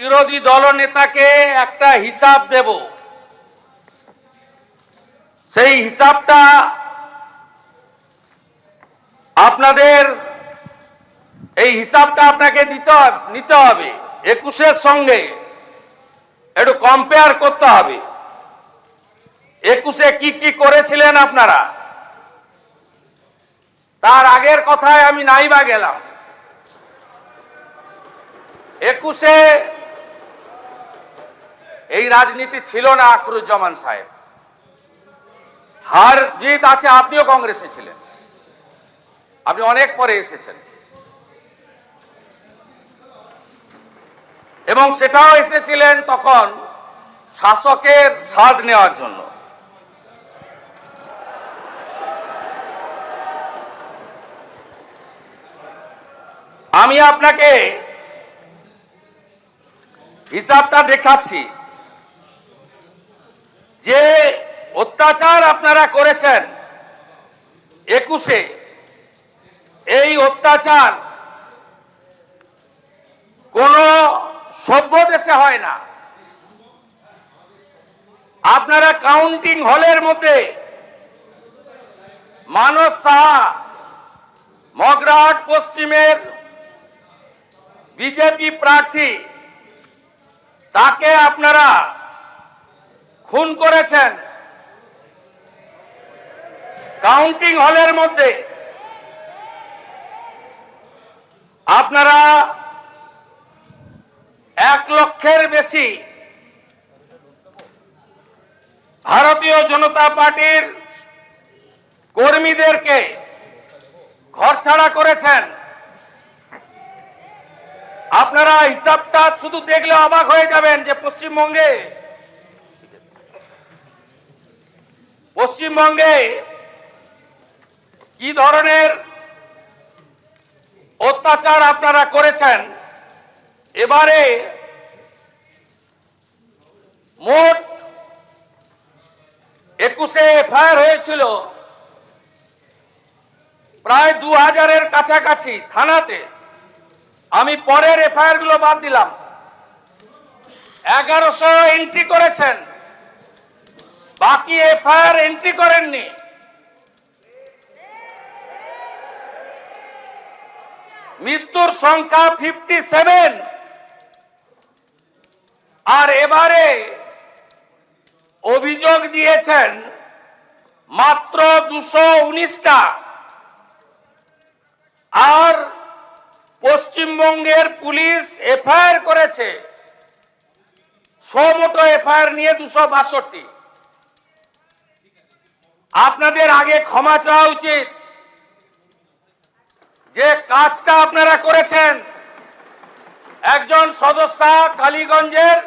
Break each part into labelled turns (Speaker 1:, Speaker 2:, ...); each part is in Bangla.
Speaker 1: বিরোধী দলনেতাকে একটা হিসাব দেব, সেই হিসাবটা আপনাদের এই হিসাবটা আপনাকে নিতে হবে। 21-এর সঙ্গে একটু কম্পেয়ার করতে হবে। 21-এ কি কি করেছিলেন আপনারা, তার আগের কথায় আমি নাইবা গেলাম। 21-এ এই রাজনীতি ছিল না আখরুজ্জামান সাহেব। হার জিত আছে, আপনিও কংগ্রেসে ছিলেন, আপনি অনেক পরে এসেছেন, এবং সেটাও এসেছিলেন তখন শাসকের স্বাদ নেওয়ার জন্য। আমি আপনাকে হিসাবটা দেখাচ্ছি। যে অত্যাচার আপনারা করেছেন 21-এ, এই অত্যাচার কোন সভ্য দেশে হয় না। আপনারা কাউন্টিং হলের মধ্যে মানস সাহা, মগরাহাট পশ্চিমের বিজেপি প্রার্থী, তাকে আপনারা খুন করেছেন কাউন্টিং হলের মধ্যে। আপনারা 1 লক্ষের বেশি ভারতীয় জনতা পার্টির কর্মীদেরকে ঘরছাড়া করেছেন। আপনারা হিসাবটা শুধু দেখলে অবাক হয়ে যাবেন যে পশ্চিমবঙ্গে কি ধরনের অত্যাচার আপনারা করেছেন। এবারে মোট 21-এ এফআইআর হয়েছিল প্রায় 2000-এর কাছাকাছি থানাতে। আমি পরের এফআইআর গুলো বাদ দিলাম। 1100 এন্ট্রি করেছেন, বাকি এফআইআর এন্ট্রি করেননি। মৃত্যুর সংখ্যা 57, আর এবারে অভিযোগ দিয়েছেন মাত্র 219টা। আর পশ্চিমবঙ্গের পুলিশ এফআইআর করেছে, মোটো এফআইআর নিয়ে 262। আপনাদের আগে ক্ষমা চাওয়া উচিত। যে কাজটা আপনারা করেছেন, একজন সদস্যা কালীগঞ্জের,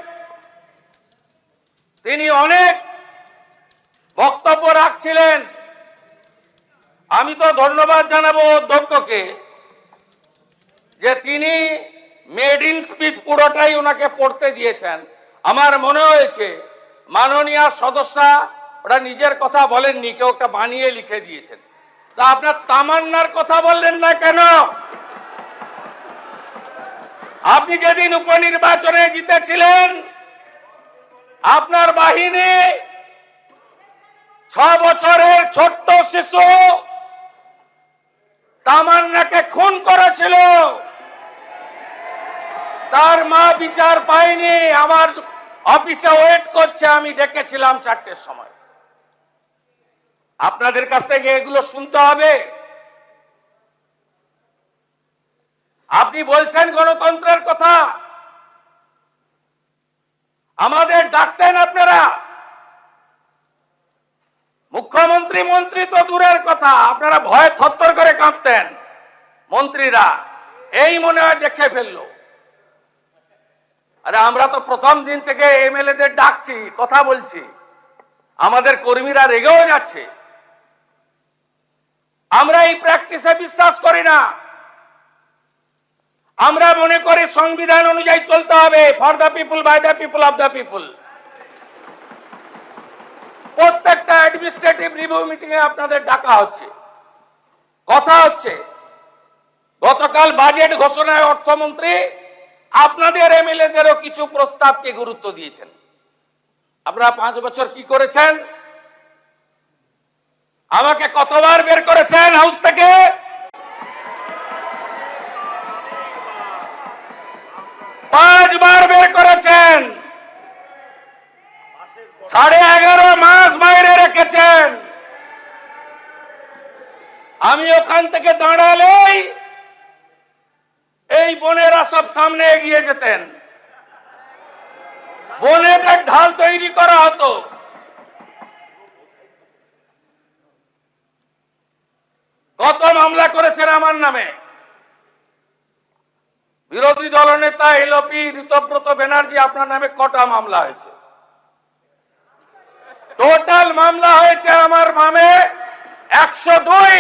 Speaker 1: তিনি অনেক বক্তব্য রাখছিলেন। আমি তো ধন্যবাদ জানাবো অধ্যক্ষকে যে তিনি মেড ইন স্পিচ পুরোটাই ওনাকে পড়তে দিয়েছেন। আমার মনে হয়েছে মাননীয় সদস্যা ওটা নিজের কথা বলেননি, কেউ একটা বানিয়ে লিখে দিয়েছেন। তা আপনার তামান্নার কথা বললেন না কেন? আপনি যেদিন উপনির্বাচনে জিতেছিলেন, আপনার বাহিনী 6 বছরের ছোট্ট শিশু তামান্নাকে খুন করেছিল। তার মা বিচার পায়নি, আমার অফিসে ওয়েট করছে। আমি ডেকেছিলাম 4টের সময়। আপনাদের কাছ থেকে এগুলো শুনতে হবে। আপনি বলছেন গণতন্ত্রের কথা, আমাদের ডাকতেন আপনারা। মুখ্যমন্ত্রী মন্ত্রী তো দূরের কথা, আপনারা ভয়ে থরথর করে কাঁপতেন। মন্ত্রীরা এই মনে হয় দেখে ফেললো। আরে আমরা তো প্রথম দিন থেকে এমএলএদের ডাকছি, কথা বলছি, আমাদের কর্মীরা রেগেও যাচ্ছে। আমরা এই প্র্যাকটিসে বিশ্বাস করি না। আমরা মনে করি সংবিধান অনুযায়ী চলতে হবে, for the people, by the people, of the people. প্রত্যেকটা অ্যাডমিনিস্ট্রেটিভ রিভিউ মিটিং এ আপনাদের ডাকা হচ্ছে, কথা হচ্ছে। গতকাল বাজেট ঘোষণায় অর্থমন্ত্রী আপনাদের এমএলএদেরও কিছু প্রস্তাবকে গুরুত্ব দিয়েছেন। আপনারা 5 বছর কি করেছেন? আমাকে কতবার বের করেছেন হাউস থেকে? 5 বার বের করেছেন। 11.5 মাস বাইরে রেখেছেন। আমি ওখান থেকে দাঁড়ালেই এই বোনেরা সব সামনে এগিয়ে যেতেন, বোনেদের ঢাল তৈরি করা হতো। কত মামলা করেছেন আমার নামে? বিরোধী দলনেতা এলপি ঋতব্রত ব্যানার্জি, আপনার নামে কটা মামলা হয়েছে? টোটাল মামলা হয়েছে আমার নামে 102।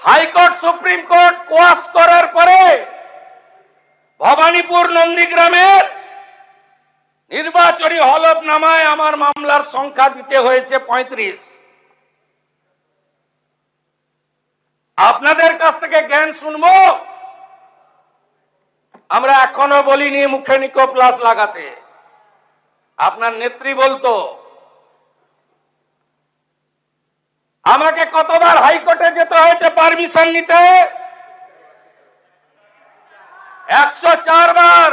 Speaker 1: হাইকোর্ট সুপ্রিম কোর্ট কোয়াশ করার পরে ভবানীপুর নন্দীগ্রামের নির্বাচনী হলফনামায় আমার মামলার সংখ্যা দিতে হয়েছে 35। আপনাদের কাছ থেকে জ্ঞান শুনবো? আমরা এখনো বলিনি মুখে নিকো প্লাস লাগাতে। আপনার নেত্রী বলতো। আমাকে কতবার হাইকোর্টে যেতে হয়েছে পারমিশন নিতে? 104 বার।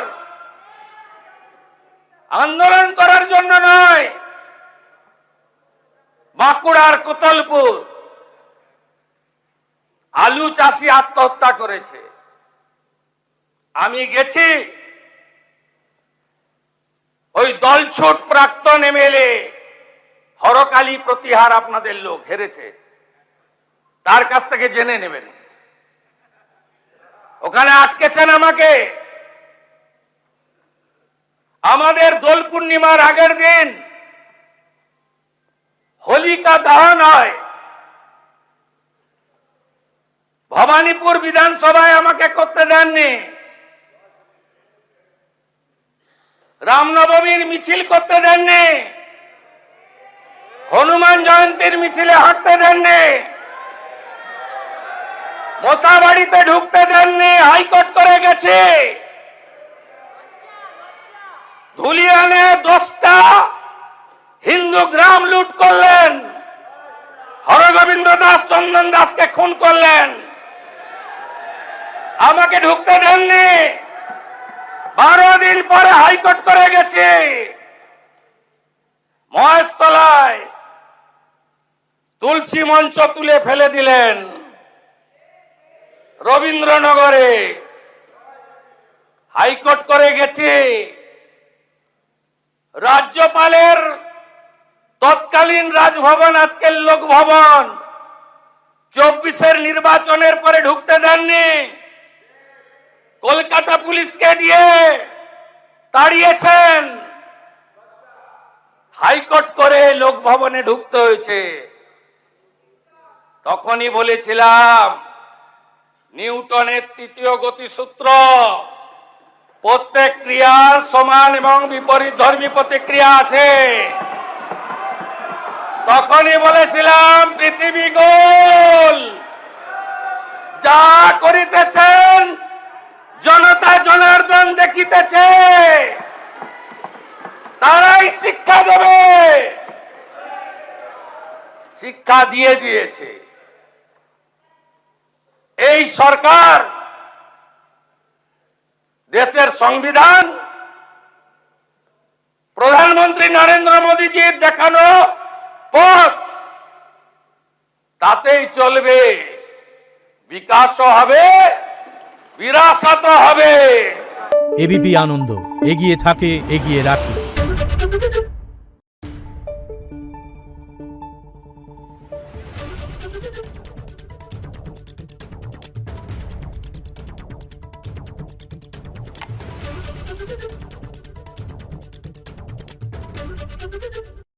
Speaker 1: আন্দোলন করার জন্য নয়, বাঁকুড়ার কোতলপুর আলু চাষি আত্মহত্যা করেছে, আমি গেছি। ওই দলছুট প্রাক্তন এমএলএ হরকালী প্রতিহার, আপনাদের লোক হেরেছে, তার কাছ থেকে জেনে নেবেন। ওখানে আটকেছেন আমাকে। আমাদের দোল পূর্ণিমার আগের দিন হোলিকা দহন হয়। ভবানীপুর বিধানসভায় আমাকে করতে দেননি। রামনবমীর মিছিল করতে দেননি। হনুমান জয়ন্তীর মিছিলে হাঁটতে দেননি। মোতাবাড়িতে ঢুকতে দেননি। হাইকোর্ট করে গেছে। ধুলিয়ানে 10টা হিন্দু গ্রাম লুট করলেন। হরগোবিন্দ দাস, চন্দন দাসকে খুন করলেন। আমাকে ঢুকতে দেননি। 12 দিন পরে হাইকোর্ট করে গেছে। মহেশতলায় তুলসী মঞ্চ তুলে ফেলে দিলেন। রবীন্দ্রনগরে হাইকোর্ট করে গেছে। রাজ্যপালের তৎকালীন রাজভবন, আজকের লোকভবন, 24-এর নির্বাচনের পরে ঢুকতে দেননি। কলকাতা পুলিশকে দিয়ে তাড়িয়েছেন। হাইকোর্ট করে লোকভবনে ঢুকতে হয়েছে। তখনই বলেছিলাম, নিউটনের 3য় গতিসূত্র, প্রত্যেক ক্রিয়ার সমান এবং বিপরীত ধর্মী প্রতিক্রিয়া আছে। তখনই বলেছিলাম, পৃথিবী গোল, যা করিতেছেন জনতা জনার্দন দেখিতেছে, তারাই শিক্ষা দেবে। শিক্ষা দিয়ে দিয়েছে। এই সরকার দেশের সংবিধান, প্রধানমন্ত্রী নরেন্দ্র মোদীজির দেখানো পথ, তাতেই চলবে। বিকাশও হবে, বিরাসতও হবে।
Speaker 2: এবিপি আনন্দ, এগিয়ে থাকে, এগিয়ে রাখে।
Speaker 3: Thank you.